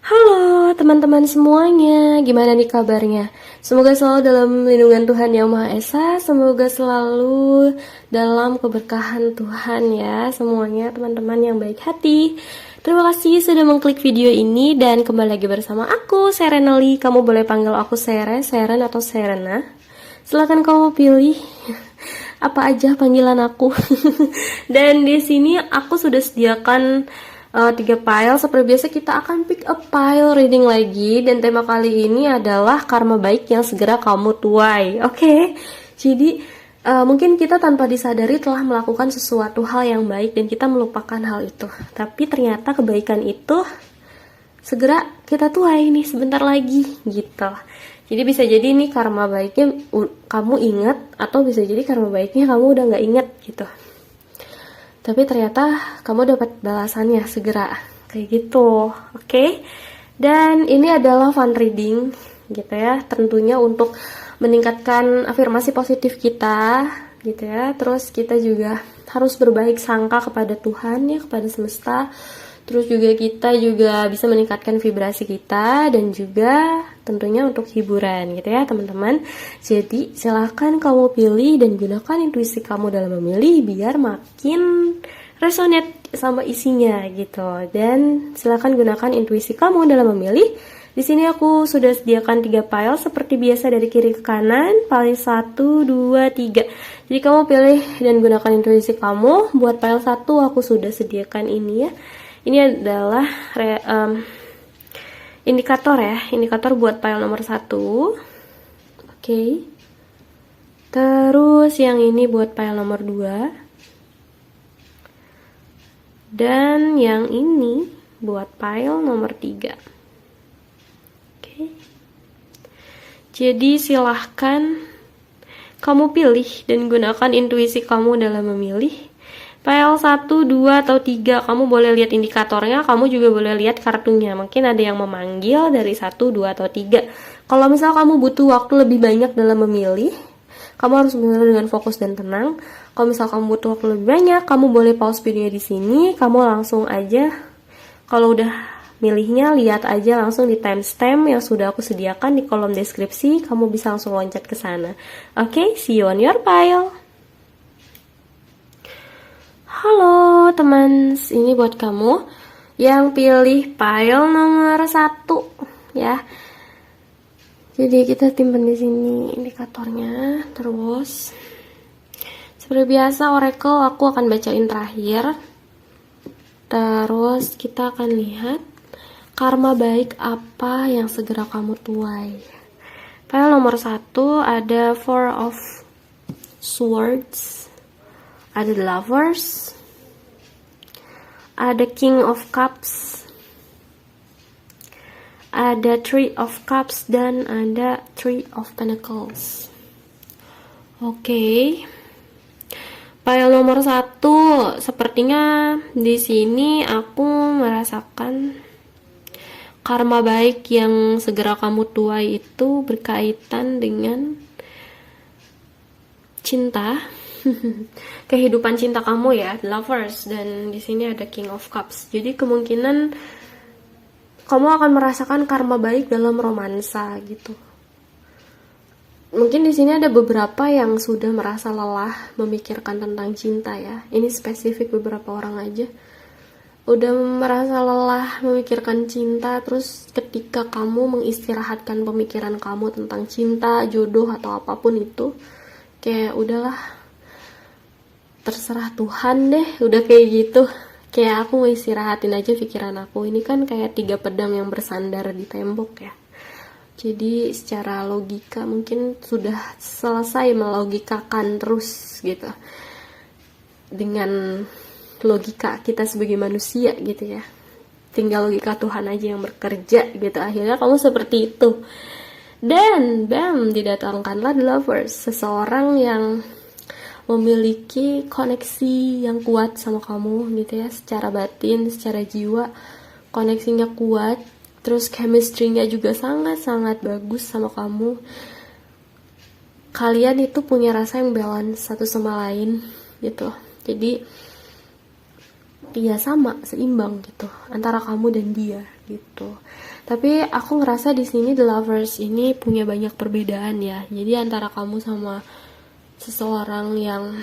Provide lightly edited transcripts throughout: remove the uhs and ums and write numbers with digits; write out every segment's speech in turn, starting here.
Halo teman-teman semuanya, gimana nih kabarnya? Semoga selalu dalam lindungan Tuhan Yang Maha Esa, semoga selalu dalam keberkahan Tuhan ya semuanya teman-teman yang baik hati. Terima kasih sudah mengklik video ini dan kembali lagi bersama aku, Serenali. Kamu boleh panggil aku Seren, atau Serena. Silahkan kamu pilih apa aja panggilan aku. Dan di sini aku sudah sediakan 3 file. Seperti biasa kita akan pick a file reading lagi, dan tema kali ini adalah karma baik yang segera kamu tuai. Oke. Jadi mungkin kita tanpa disadari telah melakukan sesuatu hal yang baik dan kita melupakan hal itu. Tapi ternyata kebaikan itu segera kita tuai nih sebentar lagi gitu. Jadi bisa jadi nih karma baiknya kamu ingat, atau bisa jadi karma baiknya kamu udah nggak ingat gitu. Tapi ternyata kamu dapat balasannya segera kayak gitu. Oke. Dan ini adalah fun reading gitu ya, tentunya untuk meningkatkan afirmasi positif kita gitu ya. Terus kita juga harus berbaik sangka kepada Tuhan ya, kepada semesta. Terus juga kita juga bisa meningkatkan vibrasi kita, dan juga tentunya untuk hiburan gitu ya teman-teman. Jadi silahkan kamu pilih dan gunakan intuisi kamu dalam memilih biar makin resonate sama isinya gitu. Dan silahkan gunakan intuisi kamu dalam memilih. Di sini aku sudah sediakan 3 file seperti biasa dari kiri ke kanan, file 1, 2, 3. Jadi kamu pilih dan gunakan intuisi kamu. Buat file 1 aku sudah sediakan ini ya. Ini adalah indikator ya, indikator buat file nomor 1. Oke. Terus yang ini buat file nomor 2. Dan yang ini buat file nomor 3. Oke. Jadi silahkan kamu pilih dan gunakan intuisi kamu dalam memilih. File 1, 2, atau 3, kamu boleh lihat indikatornya, kamu juga boleh lihat kartunya. Mungkin ada yang memanggil dari 1, 2, atau 3. Kalau misal kamu butuh waktu lebih banyak dalam memilih, kamu harus memilih dengan fokus dan tenang. Kalau misal kamu butuh waktu lebih banyak, kamu boleh pause video di sini, kamu langsung aja. Kalau udah milihnya, lihat aja langsung di timestamp yang sudah aku sediakan di kolom deskripsi, kamu bisa langsung loncat ke sana. Oke, see you on your file. Halo teman, ini buat kamu yang pilih file nomor 1 ya. Jadi kita simpan di sini indikatornya. Terus seperti biasa oracle aku akan bacain terakhir. Terus kita akan lihat karma baik apa yang segera kamu tuai. File nomor 1 ada 4 of Swords, ada The Lovers, ada King of Cups, ada Three of Cups, dan ada Three of Pentacles. Oke. File nomor 1, sepertinya di sini aku merasakan karma baik yang segera kamu tuai itu berkaitan dengan cinta. Kehidupan cinta kamu ya, Lovers, dan di sini ada King of Cups. Jadi kemungkinan kamu akan merasakan karma baik dalam romansa gitu. Mungkin di sini ada beberapa yang sudah merasa lelah memikirkan tentang cinta ya. Ini spesifik beberapa orang aja. Udah merasa lelah memikirkan cinta, terus ketika kamu mengistirahatkan pemikiran kamu tentang cinta, jodoh, atau apapun itu, kayak udahlah, terserah Tuhan deh, udah kayak gitu. Kayak aku istirahatin aja pikiran aku. Ini kan kayak 3 pedang yang bersandar di tembok ya. Jadi secara logika mungkin sudah selesai melogikakan terus gitu, dengan logika kita sebagai manusia gitu ya. Tinggal logika Tuhan aja yang bekerja gitu. Akhirnya kamu seperti itu. Dan bam, didatangkanlah The Lovers, seseorang yang memiliki koneksi yang kuat sama kamu gitu ya, secara batin, secara jiwa koneksinya kuat. Terus chemistry-nya juga sangat-sangat bagus sama kamu. Kalian itu punya rasa yang balance satu sama lain gitu. Jadi ya sama, seimbang gitu antara kamu dan dia gitu. Tapi aku ngerasa di sini The Lovers ini punya banyak perbedaan ya. Jadi antara kamu sama seseorang yang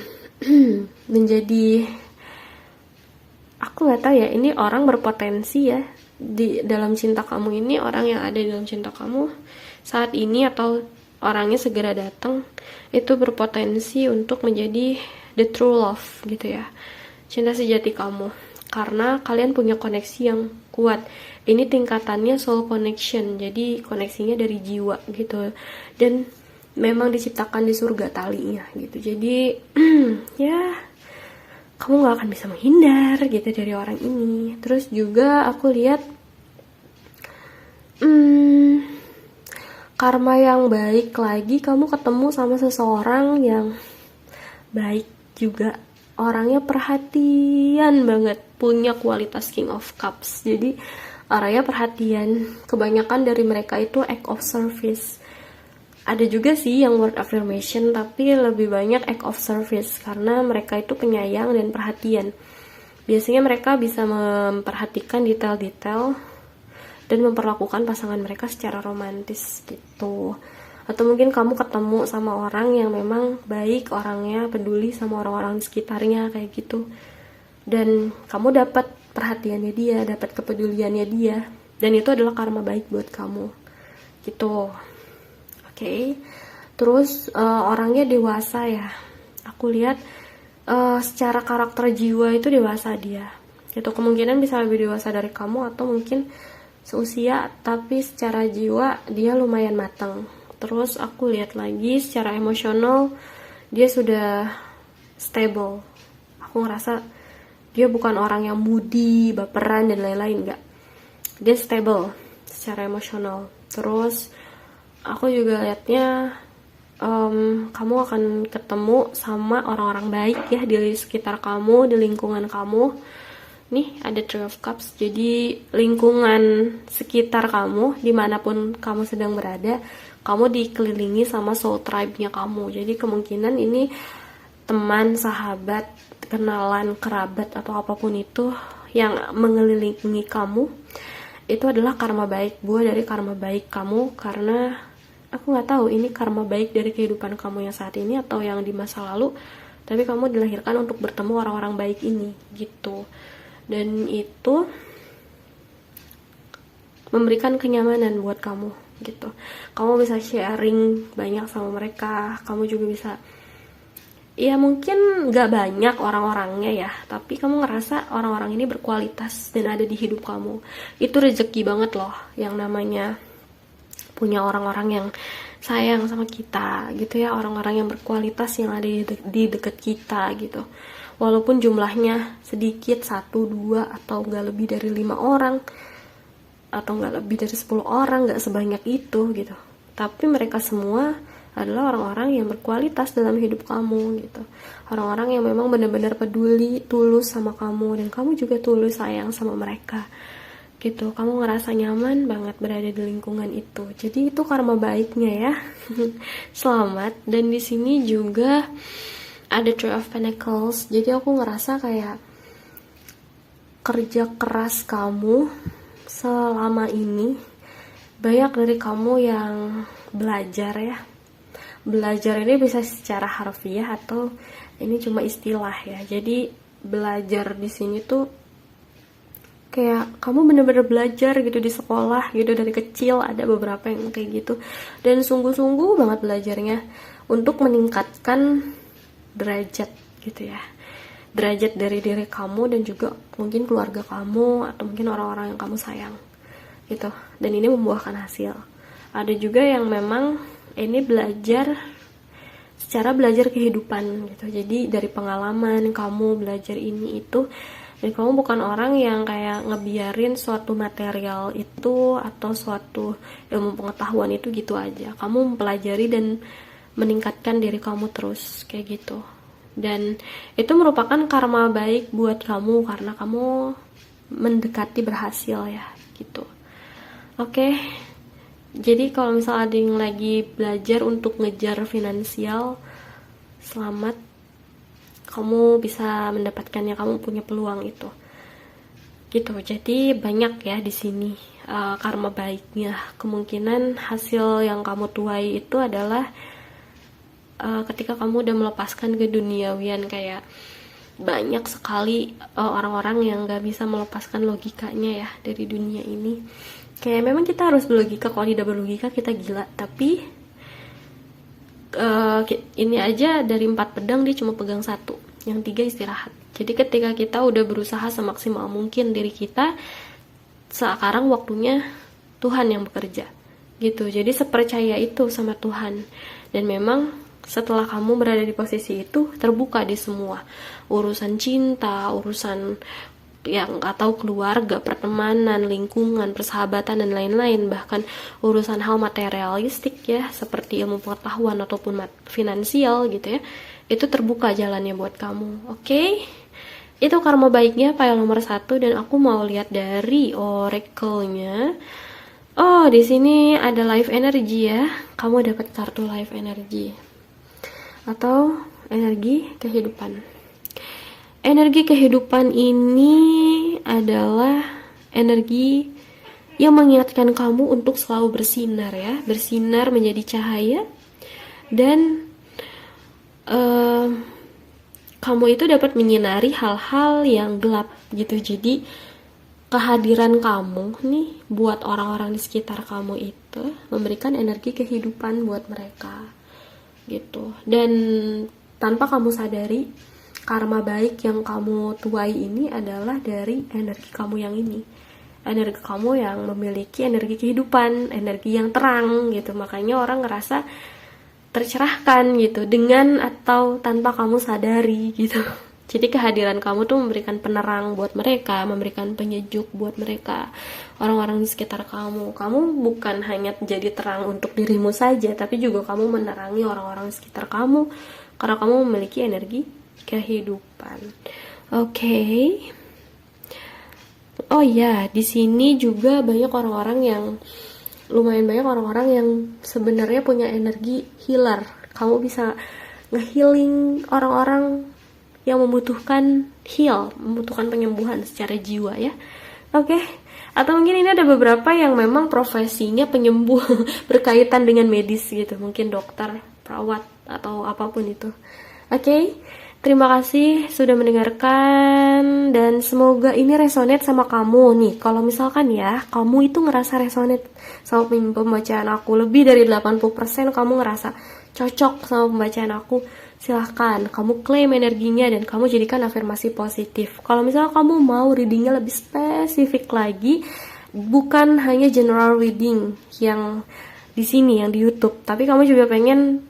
menjadi, aku nggak tahu ya, ini orang berpotensi ya di dalam cinta kamu ini, orang yang ada di dalam cinta kamu saat ini atau orangnya segera datang itu berpotensi untuk menjadi the true love gitu ya, cinta sejati kamu, karena kalian punya koneksi yang kuat. Ini tingkatannya soul connection, jadi koneksinya dari jiwa gitu, dan memang diciptakan di surga talinya gitu. Jadi ya kamu gak akan bisa menghindar gitu dari orang ini. Terus juga aku lihat karma yang baik lagi, kamu ketemu sama seseorang yang baik juga, orangnya perhatian banget, punya kualitas King of Cups. Jadi orangnya perhatian, kebanyakan dari mereka itu act of service. Ada juga sih yang word affirmation, tapi lebih banyak act of service karena mereka itu penyayang dan perhatian. Biasanya mereka bisa memperhatikan detail-detail dan memperlakukan pasangan mereka secara romantis gitu. Atau mungkin kamu ketemu sama orang yang memang baik orangnya, peduli sama orang-orang di sekitarnya kayak gitu, dan kamu dapat perhatiannya dia, dapat kepeduliannya dia, dan itu adalah karma baik buat kamu gitu. Oke. Terus orangnya dewasa ya, aku lihat secara karakter jiwa itu dewasa dia itu, kemungkinan bisa lebih dewasa dari kamu atau mungkin seusia, tapi secara jiwa dia lumayan matang. Terus aku lihat lagi secara emosional dia sudah stable. Aku ngerasa dia bukan orang yang moody, baperan dan lain-lain, enggak. Dia stable secara emosional. Terus aku juga lihatnya kamu akan ketemu sama orang-orang baik ya di sekitar kamu, di lingkungan kamu. Nih ada Three of Cups, jadi lingkungan sekitar kamu, dimanapun kamu sedang berada, kamu dikelilingi sama soul tribe-nya kamu. Jadi kemungkinan ini teman, sahabat, kenalan, kerabat, atau apapun itu yang mengelilingi kamu, itu adalah karma baik, buah dari karma baik kamu. Karena aku nggak tahu ini karma baik dari kehidupan kamu yang saat ini atau yang di masa lalu, tapi kamu dilahirkan untuk bertemu orang-orang baik ini gitu. Dan itu memberikan kenyamanan buat kamu gitu. Kamu bisa sharing banyak sama mereka, kamu juga bisa, ya mungkin gak banyak orang-orangnya ya, tapi kamu ngerasa orang-orang ini berkualitas dan ada di hidup kamu. Itu rezeki banget loh, yang namanya punya orang-orang yang sayang sama kita gitu ya, orang-orang yang berkualitas yang ada di dekat kita gitu. Walaupun jumlahnya sedikit, 1, 2, atau gak lebih dari 5 orang, atau gak lebih dari 10 orang, gak sebanyak itu gitu. Tapi mereka semua adalah orang-orang yang berkualitas dalam hidup kamu gitu. Orang-orang yang memang benar-benar peduli, tulus sama kamu, dan kamu juga tulus sayang sama mereka gitu. Kamu ngerasa nyaman banget berada di lingkungan itu. Jadi itu karma baiknya ya. Selamat. Dan di sini juga ada Three of Pentacles. Jadi aku ngerasa kayak kerja keras kamu selama ini, banyak dari kamu yang belajar ya. Belajar ini bisa secara harfiah atau ini cuma istilah ya. Jadi belajar di sini tuh kayak kamu bener-bener belajar gitu di sekolah gitu, dari kecil ada beberapa yang kayak gitu, dan sungguh-sungguh banget belajarnya untuk meningkatkan derajat gitu ya, derajat dari diri kamu dan juga mungkin keluarga kamu atau mungkin orang-orang yang kamu sayang gitu, dan ini membuahkan hasil. Ada juga yang memang ini belajar secara belajar kehidupan gitu, jadi dari pengalaman kamu belajar ini itu, dan kamu bukan orang yang kayak ngebiarin suatu material itu atau suatu ilmu pengetahuan itu gitu aja. Kamu mempelajari dan meningkatkan diri kamu terus kayak gitu. Dan itu merupakan karma baik buat kamu karena kamu mendekati berhasil ya gitu. Oke. Jadi kalau misalnya ada yang lagi belajar untuk ngejar finansial, selamat, kamu bisa mendapatkannya, kamu punya peluang itu. gitu. Jadi banyak ya di sini karma baiknya. Kemungkinan hasil yang kamu tuai itu adalah ketika kamu udah melepaskan keduniawian. Kayak banyak sekali orang-orang yang gak bisa melepaskan logikanya ya dari dunia ini. Kayak memang kita harus berlogika, kalau tidak berlogika kita gila. Tapi ini aja dari 4 pedang dia cuma pegang 1, yang 3 istirahat. Jadi ketika kita udah berusaha semaksimal mungkin diri kita, sekarang waktunya Tuhan yang bekerja gitu. Jadi sepercaya itu sama Tuhan. Dan memang setelah kamu berada di posisi itu, terbuka di semua urusan cinta, urusan yang gak tahu keluarga, pertemanan, lingkungan, persahabatan, dan lain-lain. Bahkan urusan hal materialistik ya, seperti ilmu pengetahuan ataupun finansial gitu ya, itu terbuka jalannya buat kamu. Oke? Itu karma baiknya file nomor 1. Dan aku mau lihat dari oracle-nya. Oh, di sini ada life energy ya. Kamu dapat kartu life energy atau energi kehidupan. Energi kehidupan ini adalah energi yang mengingatkan kamu untuk selalu bersinar ya, bersinar menjadi cahaya. Dan kamu itu dapat menyinari hal-hal yang gelap gitu. Jadi kehadiran kamu nih buat orang-orang di sekitar kamu itu memberikan energi kehidupan buat mereka gitu. Dan tanpa kamu sadari, karma baik yang kamu tuai ini adalah dari energi kamu yang ini, energi kamu yang memiliki energi kehidupan, energi yang terang gitu. Makanya orang ngerasa tercerahkan gitu, dengan atau tanpa kamu sadari gitu. Jadi kehadiran kamu tuh memberikan penerang buat mereka, memberikan penyejuk buat mereka, orang-orang di sekitar kamu. Kamu bukan hanya jadi terang untuk dirimu saja, tapi juga kamu menerangi orang-orang di sekitar kamu, karena kamu memiliki energi kehidupan. Oke. Oh ya, di sini juga banyak orang-orang yang lumayan banyak orang-orang yang sebenarnya punya energi healer. Kamu bisa nge-healing orang-orang yang membutuhkan membutuhkan penyembuhan secara jiwa ya. Oke. Atau mungkin ini ada beberapa yang memang profesinya penyembuh berkaitan dengan medis gitu, mungkin dokter, perawat, atau apapun itu. Oke. Terima kasih sudah mendengarkan, dan semoga ini resonate sama kamu nih. Kalau misalkan ya, kamu itu ngerasa resonate sama pembacaan aku, lebih dari 80% kamu ngerasa cocok sama pembacaan aku, silahkan kamu klaim energinya dan kamu jadikan afirmasi positif. Kalau misalnya kamu mau readingnya lebih spesifik lagi, bukan hanya general reading yang di sini, yang di YouTube, tapi kamu juga pengen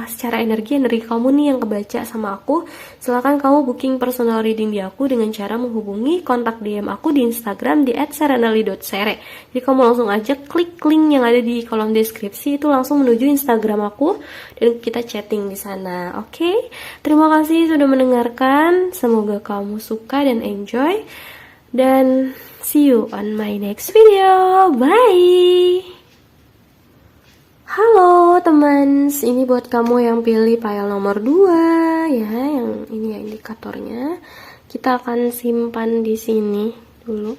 secara energi kamu nih yang kebaca sama aku, silakan kamu booking personal reading di aku dengan cara menghubungi kontak DM aku di Instagram di @serenali.sere. Jadi kamu langsung aja klik link yang ada di kolom deskripsi, itu langsung menuju Instagram aku dan kita chatting di sana. Oke? Terima kasih sudah mendengarkan. Semoga kamu suka dan enjoy, dan see you on my next video. Bye. Halo teman, ini buat kamu yang pilih file nomor 2 ya, yang ini ya indikatornya. Kita akan simpan di sini dulu.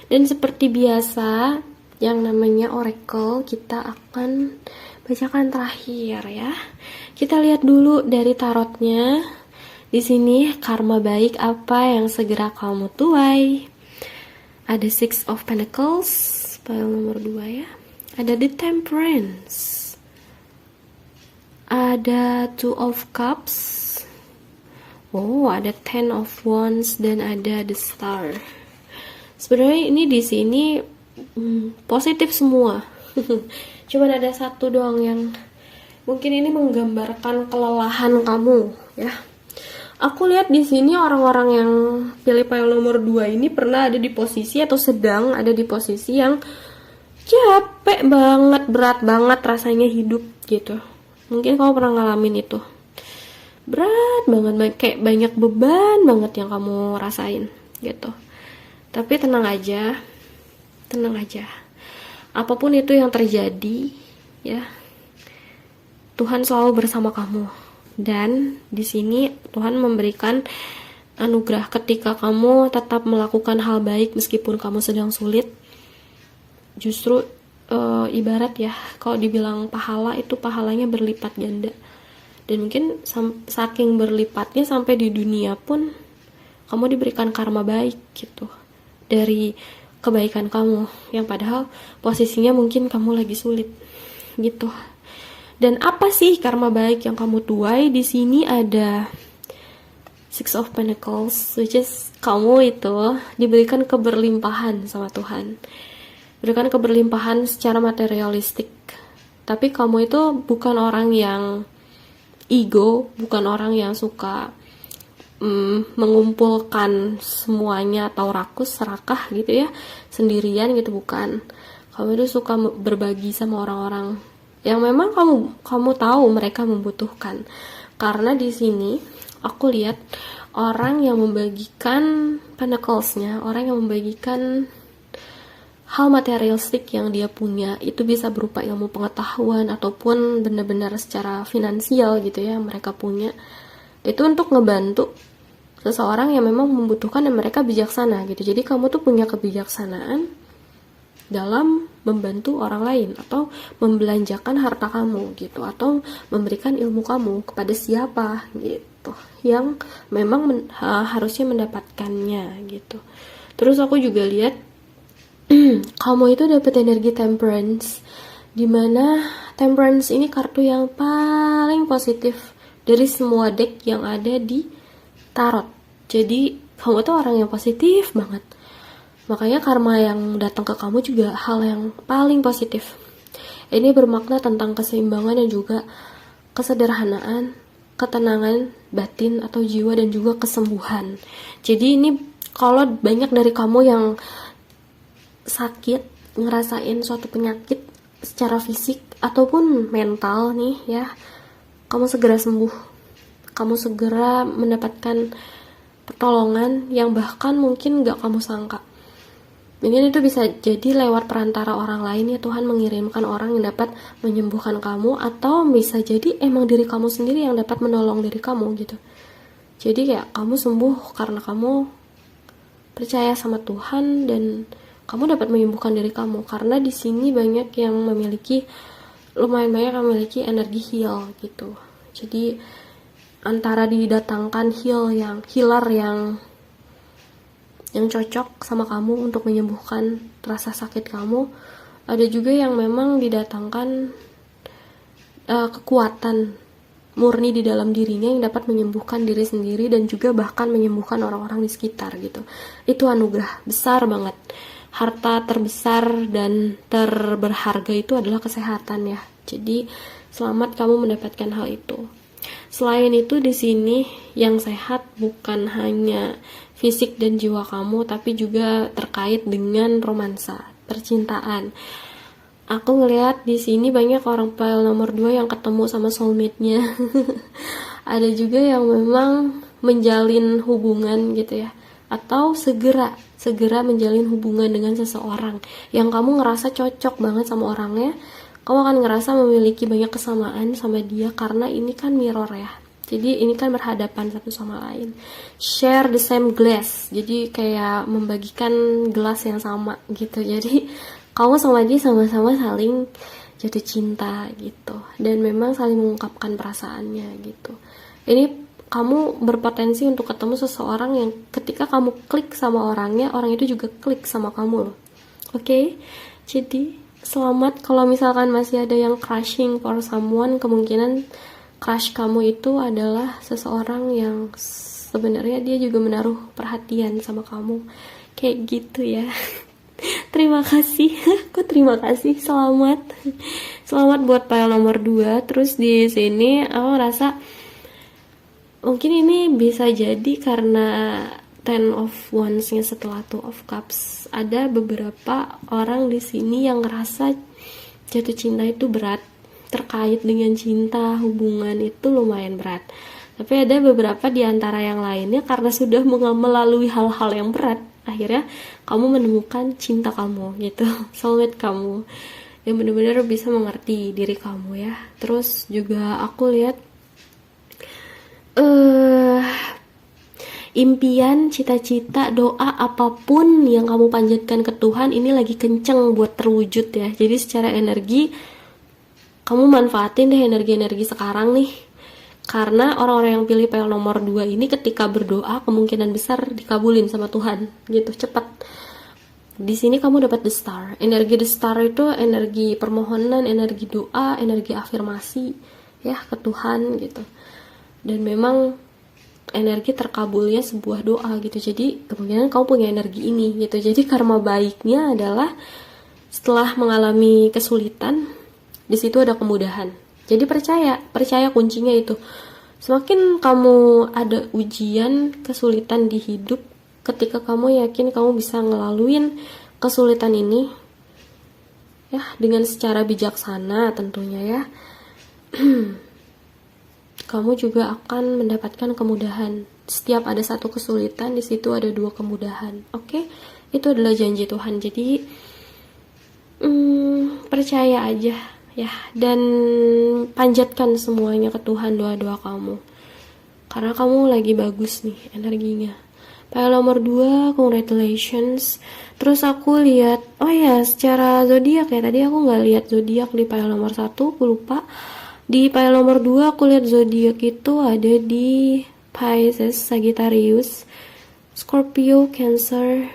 Dan seperti biasa, yang namanya oracle kita akan bacakan terakhir ya. Kita lihat dulu dari tarotnya. Di sini karma baik apa yang segera kamu tuai. Ada Six of Pentacles, file nomor 2 ya. Ada The Temperance, ada Two of Cups, ada Ten of Wands, dan ada The Star. Sebenarnya ini di sini positif semua. Cuman ada satu doang yang mungkin ini menggambarkan kelelahan kamu ya. Aku lihat di sini orang-orang yang pilih file nomor 2 ini pernah ada di posisi atau sedang ada di posisi yang capek banget, berat banget rasanya hidup gitu. Mungkin kamu pernah ngalamin itu. Berat banget, kayak banyak beban banget yang kamu rasain gitu. Tapi tenang aja. Apapun itu yang terjadi ya, Tuhan selalu bersama kamu. Dan di sini Tuhan memberikan anugerah ketika kamu tetap melakukan hal baik meskipun kamu sedang sulit. Justru ibarat ya, kalau dibilang pahala itu pahalanya berlipat ganda. Dan mungkin saking berlipatnya sampai di dunia pun kamu diberikan karma baik gitu dari kebaikan kamu, yang padahal posisinya mungkin kamu lagi sulit gitu. Dan apa sih karma baik yang kamu tuai? Di sini ada Six of Pentacles, which is kamu itu diberikan keberlimpahan sama Tuhan, berikan keberlimpahan secara materialistik. Tapi kamu itu bukan orang yang ego, bukan orang yang suka mengumpulkan semuanya atau rakus serakah gitu ya sendirian gitu, bukan. Kamu itu suka berbagi sama orang-orang yang memang kamu tahu mereka membutuhkan. Karena di sini aku lihat orang yang membagikan pentacles-nya, orang yang membagikan hal materialistik yang dia punya, itu bisa berupa ilmu pengetahuan ataupun benar-benar secara finansial gitu ya mereka punya. Itu untuk ngebantu seseorang yang memang membutuhkan dan mereka bijaksana gitu. Jadi kamu tuh punya kebijaksanaan dalam membantu orang lain atau membelanjakan harta kamu gitu, atau memberikan ilmu kamu kepada siapa gitu yang memang harusnya mendapatkannya gitu. Terus aku juga lihat kamu itu dapat energi temperance, dimana temperance ini kartu yang paling positif dari semua deck yang ada di tarot. Jadi kamu tuh orang yang positif banget, makanya karma yang datang ke kamu juga hal yang paling positif. Ini bermakna tentang keseimbangan dan juga kesederhanaan, ketenangan batin atau jiwa, dan juga kesembuhan. Jadi ini kalau banyak dari kamu yang sakit, ngerasain suatu penyakit secara fisik ataupun mental nih ya, kamu segera sembuh. Kamu segera mendapatkan pertolongan yang bahkan mungkin gak kamu sangka. Mungkin itu bisa jadi lewat perantara orang lain ya, Tuhan mengirimkan orang yang dapat menyembuhkan kamu, atau bisa jadi emang diri kamu sendiri yang dapat menolong diri kamu gitu. Jadi kayak kamu sembuh karena kamu percaya sama Tuhan dan kamu dapat menyembuhkan diri kamu. Karena di sini banyak yang lumayan banyak yang memiliki energi heal gitu. Jadi antara didatangkan healer yang cocok sama kamu untuk menyembuhkan rasa sakit kamu, ada juga yang memang didatangkan kekuatan murni di dalam dirinya yang dapat menyembuhkan diri sendiri dan juga bahkan menyembuhkan orang-orang di sekitar gitu. Itu anugerah besar banget. Harta terbesar dan terberharga itu adalah kesehatan ya. Jadi selamat kamu mendapatkan hal itu. Selain itu di sini yang sehat bukan hanya fisik dan jiwa kamu, tapi juga terkait dengan romansa, percintaan. Aku ngelihat di sini banyak orang pile nomor 2 yang ketemu sama soulmate-nya. Ada juga yang memang menjalin hubungan gitu ya, atau segera menjalin hubungan dengan seseorang yang kamu ngerasa cocok banget sama orangnya. Kamu akan ngerasa memiliki banyak kesamaan sama dia karena ini kan mirror ya. Jadi ini kan berhadapan satu sama lain. Share the same glass. Jadi kayak membagikan gelas yang sama gitu. Jadi kamu sama dia sama-sama saling jatuh cinta gitu. Dan memang saling mengungkapkan perasaannya gitu. Ini kamu berpotensi untuk ketemu seseorang yang ketika kamu klik sama orangnya, orang itu juga klik sama kamu loh. Oke? Jadi selamat kalau misalkan masih ada yang crushing for someone. Kemungkinan crush kamu itu adalah seseorang yang sebenarnya dia juga menaruh perhatian sama kamu. Kayak gitu ya. Terima kasih. Aku terima kasih. Selamat buat pile nomor 2. Terus di sini aku ngerasa mungkin ini bisa jadi karena Ten of Wands-nya setelah Two of Cups. Ada beberapa orang di sini yang ngerasa jatuh cinta itu berat. Terkait dengan cinta, hubungan itu lumayan berat. Tapi ada beberapa di antara yang lainnya karena sudah melalui hal-hal yang berat, akhirnya kamu menemukan cinta kamu gitu, soulmate kamu yang benar-benar bisa mengerti diri kamu ya. Terus juga aku lihat impian, cita-cita, doa apapun yang kamu panjatkan ke Tuhan ini lagi kenceng buat terwujud ya. Jadi secara energi kamu manfaatin deh energi-energi sekarang nih. Karena orang-orang yang pilih PL nomor 2 ini ketika berdoa kemungkinan besar dikabulin sama Tuhan gitu, cepat. Di sini kamu dapat the star. Energi the star itu energi permohonan, energi doa, energi afirmasi ya ke Tuhan gitu. Dan memang energi terkabulnya sebuah doa gitu. Jadi kemungkinan kamu punya energi ini gitu. Jadi karma baiknya adalah setelah mengalami kesulitan, di situ ada kemudahan. Jadi percaya kuncinya itu. Semakin kamu ada ujian, kesulitan di hidup, ketika kamu yakin kamu bisa ngelaluin kesulitan ini ya dengan secara bijaksana tentunya ya. Kamu juga akan mendapatkan kemudahan. Setiap ada satu kesulitan, di situ ada dua kemudahan. Oke? Itu adalah janji Tuhan. Jadi percaya aja ya, dan panjatkan semuanya ke Tuhan, doa-doa kamu, karena kamu lagi bagus nih energinya. PL nomor 2, congratulations. Terus aku lihat, oh ya, secara zodiak ya, tadi aku nggak lihat zodiak di PL nomor 1, aku lupa. Di PL nomor 2 aku lihat zodiak itu ada di Pisces, Sagittarius, Scorpio, Cancer,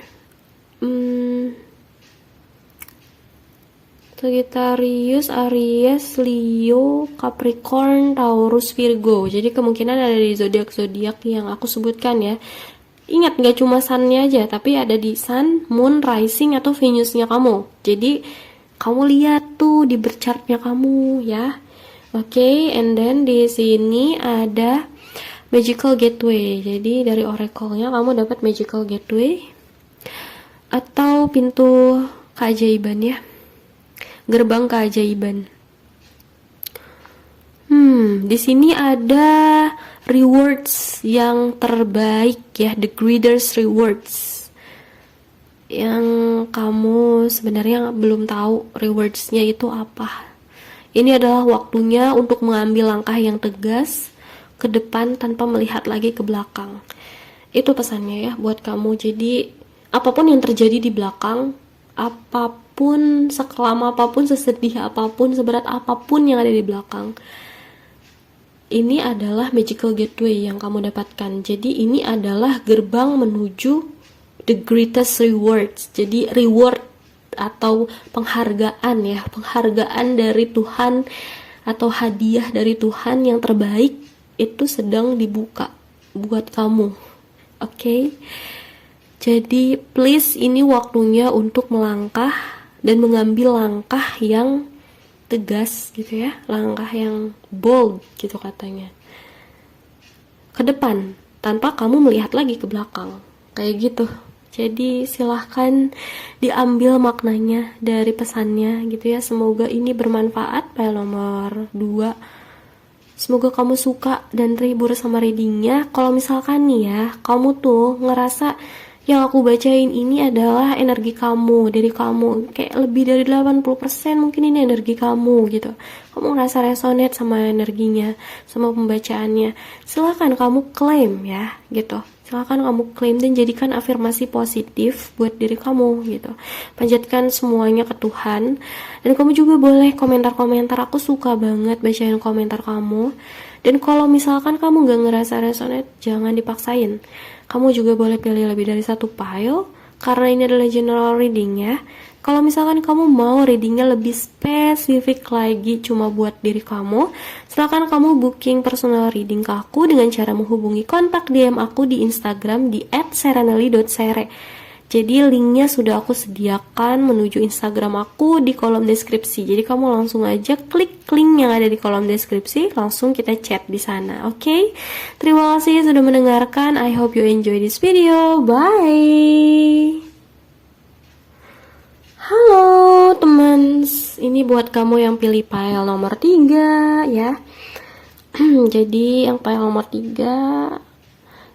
Sagittarius, Aries, Leo, Capricorn, Taurus, Virgo. Jadi kemungkinan ada di zodiak-zodiak yang aku sebutkan ya. Ingat, gak cuma sun-nya aja, tapi ada di sun, moon, rising, atau Venus-nya kamu. Jadi kamu lihat tuh di berchartnya kamu ya. Oke, and then di sini ada magical gateway. Jadi dari oracle-nya kamu dapat magical gateway atau pintu keajaiban ya. Gerbang keajaiban. Di sini ada rewards yang terbaik ya, the greatest rewards. Yang kamu sebenarnya belum tahu rewards-nya itu apa. Ini adalah waktunya untuk mengambil langkah yang tegas ke depan tanpa melihat lagi ke belakang. Itu pesannya ya buat kamu. Jadi apapun yang terjadi di belakang, apapun, sekelam apapun, sesedih apapun, seberat apapun yang ada di belakang, ini adalah magical gateway yang kamu dapatkan. Jadi ini adalah gerbang menuju the greatest rewards. Jadi reward atau penghargaan ya, penghargaan dari Tuhan atau hadiah dari Tuhan yang terbaik itu sedang dibuka buat kamu. Oke? Jadi please, ini waktunya untuk melangkah dan mengambil langkah yang tegas gitu ya, langkah yang bold gitu katanya, ke depan tanpa kamu melihat lagi ke belakang, kayak gitu. Jadi silahkan diambil maknanya dari pesannya gitu ya. Semoga ini bermanfaat PL nomor 2. Semoga kamu suka dan terhibur sama readingnya. Kalau misalkan nih ya, kamu tuh ngerasa yang aku bacain ini adalah energi kamu, dari kamu, kayak lebih dari 80% mungkin ini energi kamu gitu. Kamu ngerasa resonate sama energinya, sama pembacaannya, silakan kamu klaim ya gitu. Silakan kamu klaim dan jadikan afirmasi positif buat diri kamu gitu. Panjatkan semuanya ke Tuhan. Dan kamu juga boleh komentar-komentar, aku suka banget bacain komentar kamu. Dan kalau misalkan kamu gak ngerasa resonate, jangan dipaksain. Kamu juga boleh pilih lebih dari satu file, karena ini adalah general reading ya. Kalau misalkan kamu mau readingnya lebih spesifik lagi cuma buat diri kamu, silakan kamu booking personal reading ke aku dengan cara menghubungi kontak DM aku di Instagram di @serenely.sere. Jadi linknya sudah aku sediakan menuju Instagram aku di kolom deskripsi. Jadi kamu langsung aja klik link yang ada di kolom deskripsi, langsung kita chat di sana. Oke? Terima kasih sudah mendengarkan. I hope you enjoy this video. Bye. Halo teman, ini buat kamu yang pilih file nomor 3 ya. Jadi yang file nomor 3,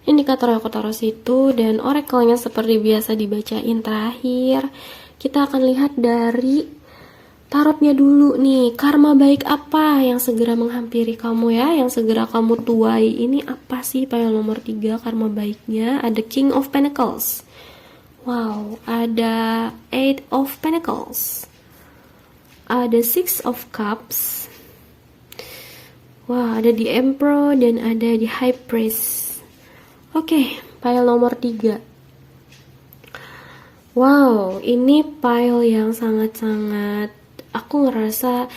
indikator yang aku taruh situ, dan oracle-nya seperti biasa dibacain terakhir. Kita akan lihat dari Tarotnya dulu nih, karma baik apa yang segera menghampiri kamu ya, yang segera kamu tuai. Ini apa sih pile nomor 3 karma baiknya? Ada King of Pentacles. Wow, ada Eight of Pentacles. Ada Six of Cups. Wah, ada di Emperor dan ada di High Priest. Oke, pile nomor 3. Wow, ini pile yang sangat-sangat, aku ngerasa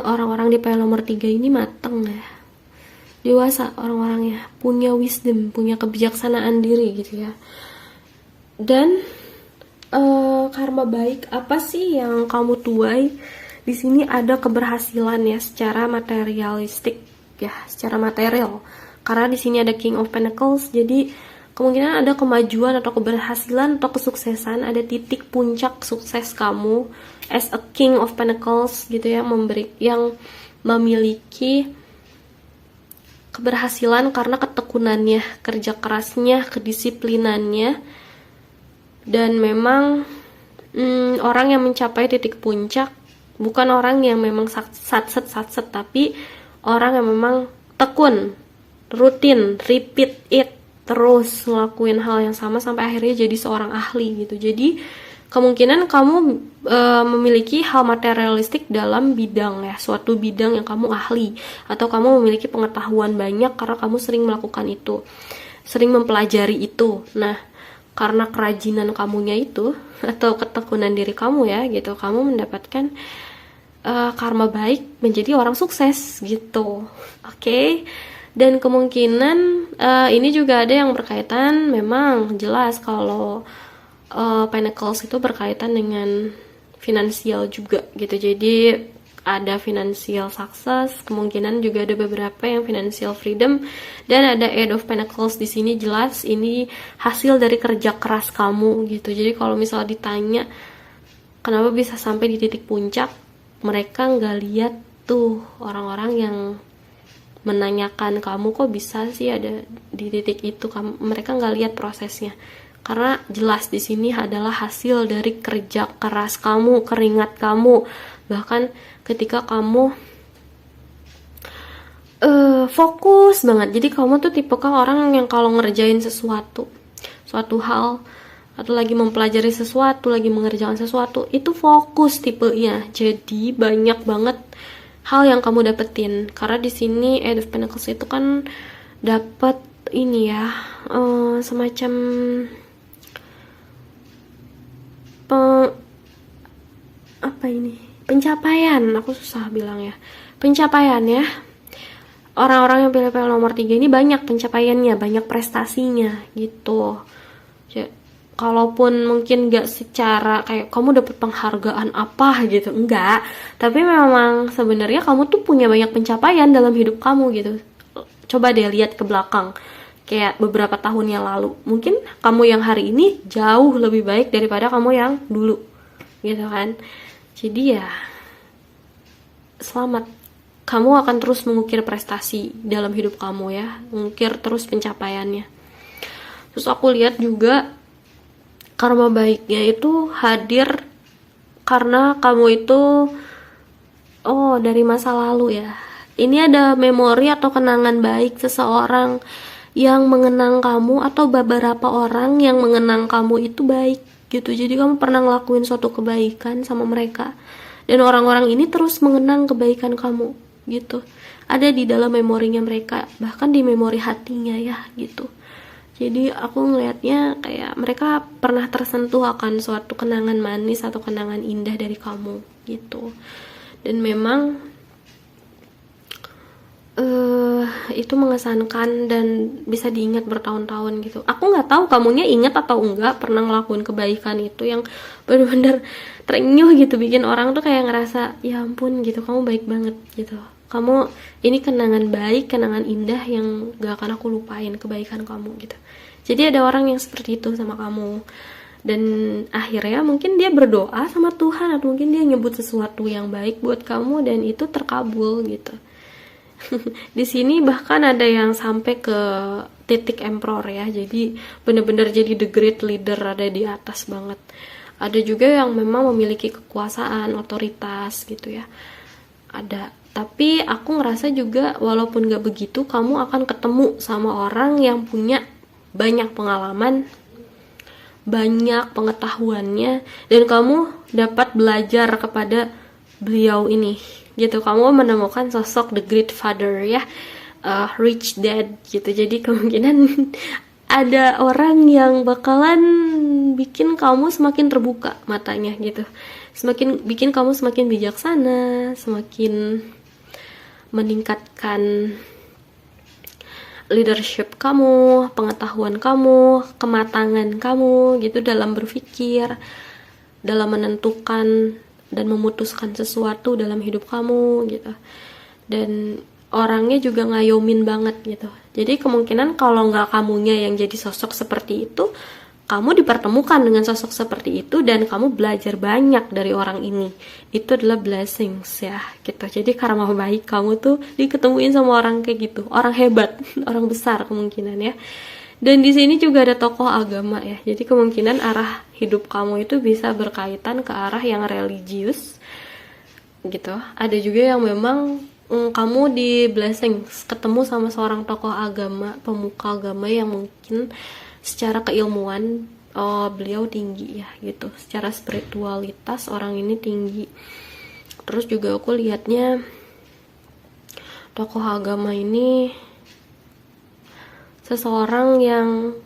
orang-orang di pile nomor 3 ini mateng ya. Dewasa orang-orangnya, punya wisdom, punya kebijaksanaan diri gitu ya. Dan karma baik apa sih yang kamu tuai? Di sini ada keberhasilan ya secara materialistik ya, secara material. Karena di sini ada King of Pentacles, jadi kemungkinan ada kemajuan atau keberhasilan atau kesuksesan, ada titik puncak sukses kamu as a King of Pentacles gitu ya, yang memiliki keberhasilan karena ketekunannya, kerja kerasnya, kedisiplinannya. Dan memang orang yang mencapai titik puncak bukan orang yang memang satset, tapi orang yang memang tekun, rutin, repeat it, terus ngelakuin hal yang sama sampai akhirnya jadi seorang ahli gitu. Jadi kemungkinan kamu memiliki hal materialistik dalam bidang ya, suatu bidang yang kamu ahli, atau kamu memiliki pengetahuan banyak karena kamu sering melakukan itu, sering mempelajari itu. Nah, karena kerajinan kamunya itu atau ketekunan diri kamu ya gitu, kamu mendapatkan karma baik menjadi orang sukses gitu. Oke. Dan kemungkinan ini juga ada yang berkaitan, memang jelas kalau Pentacles itu berkaitan dengan finansial juga gitu. Jadi ada financial success, kemungkinan juga ada beberapa yang financial freedom, dan ada Eight of Pentacles di sini jelas ini hasil dari kerja keras kamu gitu. Jadi kalau misalnya ditanya kenapa bisa sampai di titik puncak, mereka nggak lihat tuh orang-orang yang menanyakan kamu kok bisa sih ada di titik itu, mereka nggak lihat prosesnya. Karena jelas di sini adalah hasil dari kerja keras kamu, keringat kamu. Bahkan ketika kamu fokus banget. Jadi kamu tuh tipikal orang yang kalau ngerjain suatu hal, atau lagi mempelajari sesuatu, lagi mengerjakan sesuatu, itu fokus tipenya. Jadi banyak banget hal yang kamu dapetin. Karena di sini Eight of Pentacles itu kan dapat ini ya, semacam pencapaian. Aku susah bilang ya, pencapaian ya. Orang-orang yang pilih nomor 3 ini banyak pencapaiannya, banyak prestasinya gitu. Kalaupun mungkin gak secara kayak kamu dapet penghargaan apa gitu, enggak, tapi memang sebenarnya kamu tuh punya banyak pencapaian dalam hidup kamu gitu. Coba deh lihat ke belakang, kayak beberapa tahun yang lalu, mungkin kamu yang hari ini jauh lebih baik daripada kamu yang dulu gitu kan. Jadi ya selamat, kamu akan terus mengukir prestasi dalam hidup kamu ya, mengukir terus pencapaiannya. Terus aku lihat juga karma baiknya itu hadir karena kamu itu dari masa lalu ya. Ini ada memori atau kenangan baik seseorang yang mengenang kamu, atau beberapa orang yang mengenang kamu itu baik gitu. Jadi kamu pernah ngelakuin suatu kebaikan sama mereka, dan orang-orang ini terus mengenang kebaikan kamu gitu. Ada di dalam memorinya mereka, bahkan di memori hatinya ya gitu. Jadi aku ngelihatnya kayak mereka pernah tersentuh akan suatu kenangan manis atau kenangan indah dari kamu gitu. Dan memang itu mengesankan dan bisa diingat bertahun-tahun gitu. Aku nggak tahu kamunya ingat atau enggak pernah ngelakuin kebaikan itu yang benar-benar terenyuh gitu, bikin orang tuh kayak ngerasa ya ampun gitu, kamu baik banget gitu. Kamu ini kenangan baik, kenangan indah yang gak akan aku lupain kebaikan kamu gitu. Jadi ada orang yang seperti itu sama kamu, dan akhirnya mungkin dia berdoa sama Tuhan, atau mungkin dia nyebut sesuatu yang baik buat kamu dan itu terkabul gitu. Di sini bahkan ada yang sampai ke titik Emperor ya, jadi bener-bener jadi the great leader, ada di atas banget. Ada juga yang memang memiliki kekuasaan, otoritas gitu ya. Ada. Tapi aku ngerasa juga walaupun gak begitu, kamu akan ketemu sama orang yang punya banyak pengalaman, banyak pengetahuannya, dan kamu dapat belajar kepada beliau ini gitu. Kamu menemukan sosok the great father ya, rich dad gitu. Jadi kemungkinan ada orang yang bakalan bikin kamu semakin terbuka matanya gitu, semakin bikin kamu semakin bijaksana, semakin meningkatkan leadership kamu, pengetahuan kamu, kematangan kamu gitu dalam berpikir, dalam menentukan dan memutuskan sesuatu dalam hidup kamu gitu. Dan orangnya juga ngayomin banget gitu. Jadi kemungkinan kalau nggak kamunya yang jadi sosok seperti itu, kamu dipertemukan dengan sosok seperti itu dan kamu belajar banyak dari orang ini. Itu adalah blessings ya gitu. Jadi karma baik kamu tuh diketemuin sama orang kayak gitu, orang hebat, orang besar kemungkinan ya. Dan di sini juga ada tokoh agama ya. Jadi kemungkinan arah hidup kamu itu bisa berkaitan ke arah yang religius gitu. Ada juga yang memang kamu di blessings ketemu sama seorang tokoh agama, pemuka agama yang mungkin secara keilmuan beliau tinggi ya gitu, secara spiritualitas orang ini tinggi. Terus juga aku lihatnya tokoh agama ini seseorang yang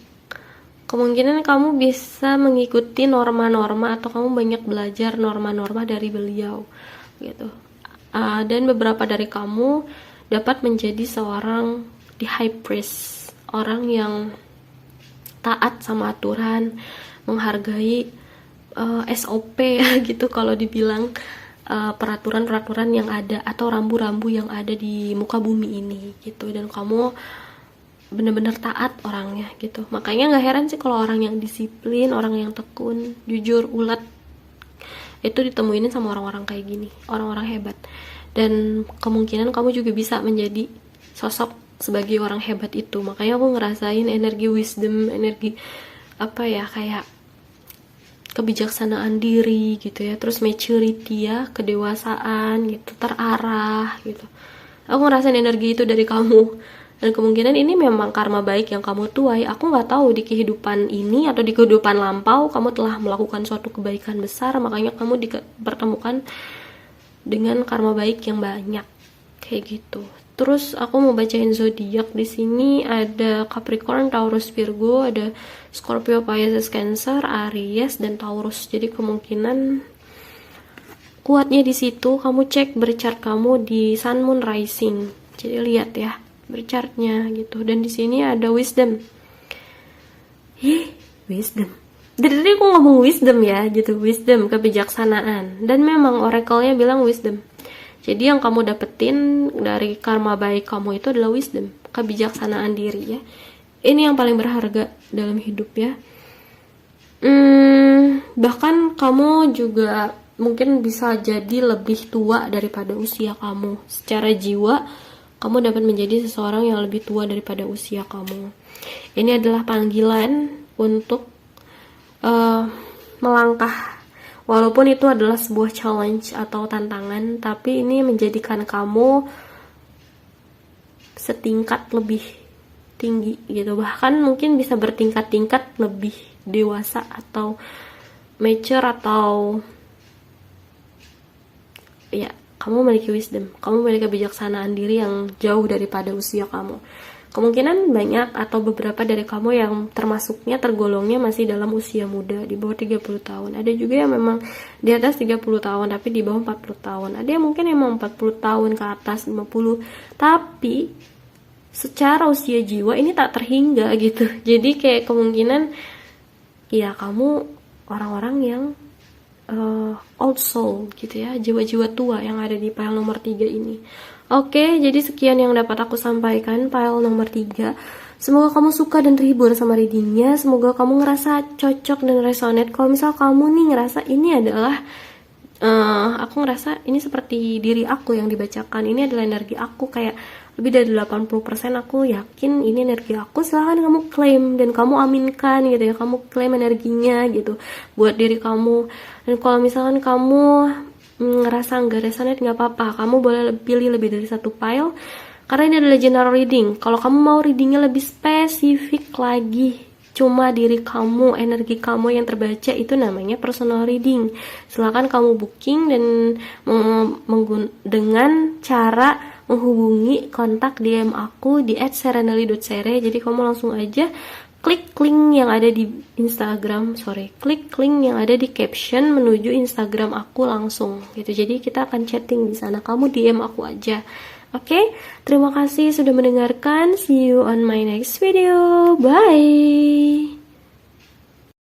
kemungkinan kamu bisa mengikuti norma-norma atau kamu banyak belajar norma-norma dari beliau gitu. Dan beberapa dari kamu dapat menjadi seorang the high priest, orang yang taat sama aturan, menghargai SOP gitu kalau dibilang, peraturan-peraturan yang ada atau rambu-rambu yang ada di muka bumi ini gitu. Dan kamu bener-bener taat orangnya gitu. Makanya gak heran sih kalau orang yang disiplin, orang yang tekun, jujur, ulet itu ditemuin sama orang-orang kayak gini, orang-orang hebat. Dan kemungkinan kamu juga bisa menjadi sosok sebagai orang hebat itu. Makanya aku ngerasain energi wisdom, energi apa ya, kayak kebijaksanaan diri gitu ya, terus maturity ya, kedewasaan gitu, terarah gitu. Aku ngerasain energi itu dari kamu. Dan kemungkinan ini memang karma baik yang kamu tuai. Aku nggak tahu di kehidupan ini atau di kehidupan lampau kamu telah melakukan suatu kebaikan besar, makanya kamu dipertemukan dengan karma baik yang banyak kayak gitu. Terus aku mau bacain zodiak. Di sini ada Capricorn, Taurus, Virgo, ada Scorpio, Pisces, Cancer, Aries, dan Taurus. Jadi kemungkinan kuatnya di situ. Kamu cek berchart kamu di Sun, Moon, Rising. Jadi lihat ya berchartnya gitu. Dan di sini ada Wisdom. Wisdom. Dari tadi aku ngomong wisdom ya gitu, wisdom, kebijaksanaan. Dan memang oracle-nya bilang wisdom. Jadi yang kamu dapetin dari karma baik kamu itu adalah wisdom, kebijaksanaan diri ya. Ini yang paling berharga dalam hidup ya. Bahkan kamu juga mungkin bisa jadi lebih tua daripada usia kamu. Secara jiwa, kamu dapat menjadi seseorang yang lebih tua daripada usia kamu. Ini adalah panggilan untuk melangkah. Walaupun itu adalah sebuah challenge atau tantangan, tapi ini menjadikan kamu setingkat lebih tinggi gitu. Bahkan mungkin bisa bertingkat-tingkat lebih dewasa atau mature, atau ya, kamu memiliki wisdom, kamu memiliki kebijaksanaan diri yang jauh daripada usia kamu. Kemungkinan banyak atau beberapa dari kamu yang termasuknya, tergolongnya masih dalam usia muda, di bawah 30 tahun. Ada juga yang memang di atas 30 tahun tapi di bawah 40 tahun. Ada yang mungkin emang 40 tahun ke atas, 50. Tapi secara usia jiwa ini tak terhingga gitu. Jadi kayak kemungkinan ya kamu orang-orang yang old soul gitu ya, jiwa-jiwa tua yang ada di pile nomor 3 ini. Oke, jadi sekian yang dapat aku sampaikan pile nomor 3. Semoga kamu suka dan terhibur sama readingnya. Semoga kamu ngerasa cocok dan resonate. Kalau misal kamu nih ngerasa ini adalah aku ngerasa ini seperti diri aku yang dibacakan, ini adalah energi aku, kayak lebih dari 80% aku yakin ini energi aku. Silahkan kamu klaim dan kamu aminkan gitu ya, kamu klaim energinya gitu buat diri kamu. Dan kalau misalkan kamu ngerasa nggak resonate, nggak apa-apa, kamu boleh pilih lebih dari satu file, karena ini adalah general reading. Kalau kamu mau readingnya lebih spesifik lagi, cuma diri kamu, energi kamu yang terbaca, itu namanya personal reading. Silakan kamu booking dan dengan cara menghubungi kontak DM aku di @serenali.sere. Jadi kamu langsung aja klik link yang ada di klik link yang ada di caption menuju Instagram aku langsung gitu. Jadi kita akan chatting di sana, kamu DM aku aja. Oke, terima kasih sudah mendengarkan. See you on my next video. Bye.